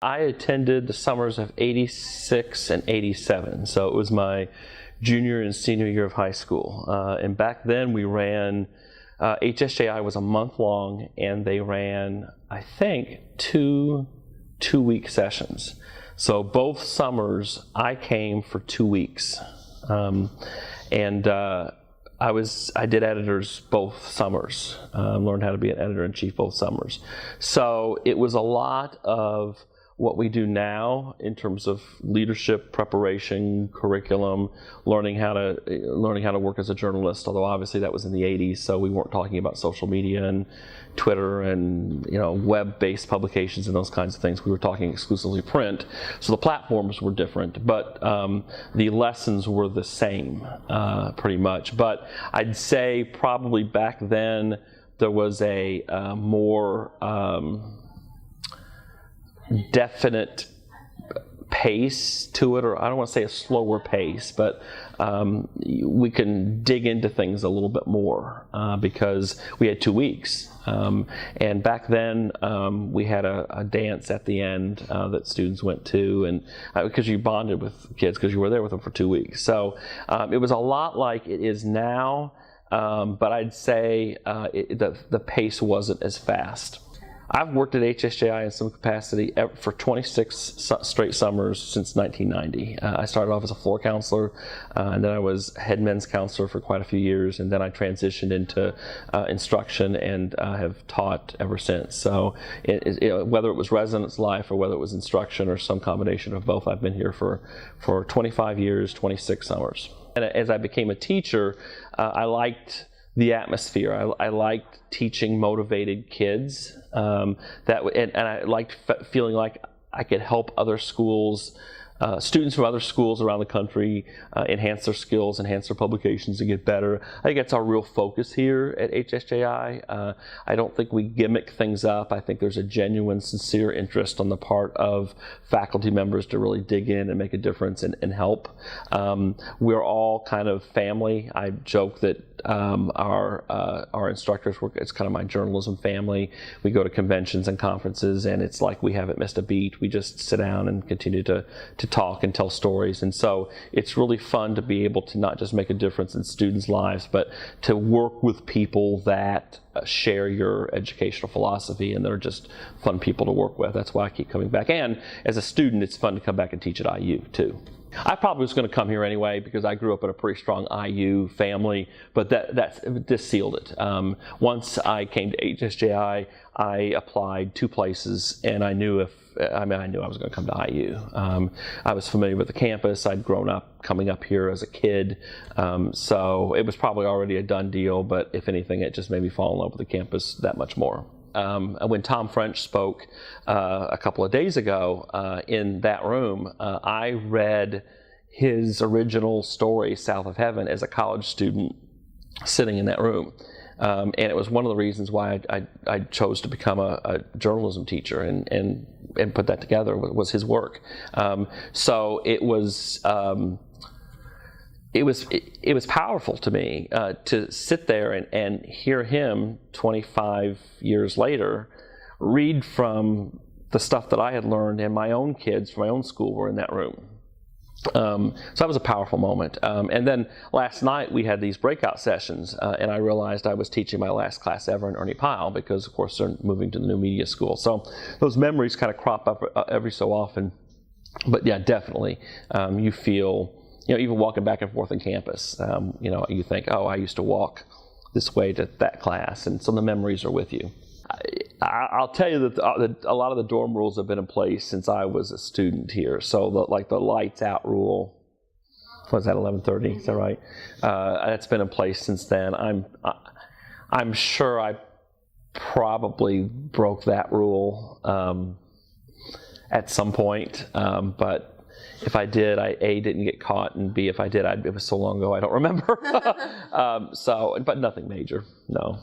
I attended the summers of '86 and '87, so it was my junior and senior year of high school. And back then we ran, HSJI was a month long, and they ran, I think, two-week sessions. So both summers I came for 2 weeks. I did editors both summers, learned how to be an editor-in-chief both summers. So it was a lot of what we do now in terms of leadership, preparation, curriculum, learning how to work as a journalist, although obviously that was in the 80s, so we weren't talking about social media and Twitter and web-based publications and those kinds of things. We were talking exclusively print, so the platforms were different, but the lessons were the same pretty much. But I'd say probably back then there was a more definite pace to it, or I don't want to say a slower pace, but we can dig into things a little bit more because we had 2 weeks. And back then we had a dance at the end that students went to, and because you bonded with kids because you were there with them for 2 weeks. So it was a lot like it is now, but I'd say the pace wasn't as fast. I've worked at HSJI in some capacity for 26 straight summers since 1990. I started off as a floor counselor, and then I was head men's counselor for quite a few years, and then I transitioned into instruction and have taught ever since. So whether it was residence life or whether it was instruction or some combination of both, I've been here for 25 years, 26 summers. And as I became a teacher, I liked the atmosphere. I liked teaching motivated kids, and I liked feeling like I could help other schools, students from other schools around the country enhance their skills, enhance their publications, and get better. I think that's our real focus here at HSJI. I don't think we gimmick things up. I think there's a genuine, sincere interest on the part of faculty members to really dig in and make a difference and help. We're all kind of family. I joke that our instructors work, it's kind of my journalism family. We go to conventions and conferences, and it's like we haven't missed a beat. We just sit down and continue to talk and tell stories. And so it's really fun to be able to not just make a difference in students' lives, but to work with people that share your educational philosophy and they're just fun people to work with. That's why I keep coming back. And as a student, it's fun to come back and teach at IU too. I probably was going to come here anyway because I grew up in a pretty strong IU family, but this sealed it. Once I came to HSJI, I applied 2 places, and I knew I was going to come to IU. I was familiar with the campus. I'd grown up coming up here as a kid, so it was probably already a done deal, but if anything, it just made me fall in love with the campus that much more. When Tom French spoke a couple of days ago in that room, I read his original story, South of Heaven, as a college student sitting in that room. And it was one of the reasons why I chose to become a journalism teacher and put that together was his work. So it was powerful to me to sit there and hear him 25 years later read from the stuff that I had learned, and my own kids from my own school were in that room. So that was a powerful moment. And then last night we had these breakout sessions, and I realized I was teaching my last class ever in Ernie Pyle because, of course, they're moving to the new media school. So those memories kind of crop up every so often. But yeah, definitely, you feel, even walking back and forth on campus, you think, oh, I used to walk this way to that class, and so the memories are with you. I'll tell you that a lot of the dorm rules have been in place since I was a student here. So the lights out rule, what was that, 11:30? Is that right? That's been in place since then. I'm sure I probably broke that rule at some point, but if I did, I A, didn't get caught, and B, if I did, it was so long ago I don't remember. But nothing major, no.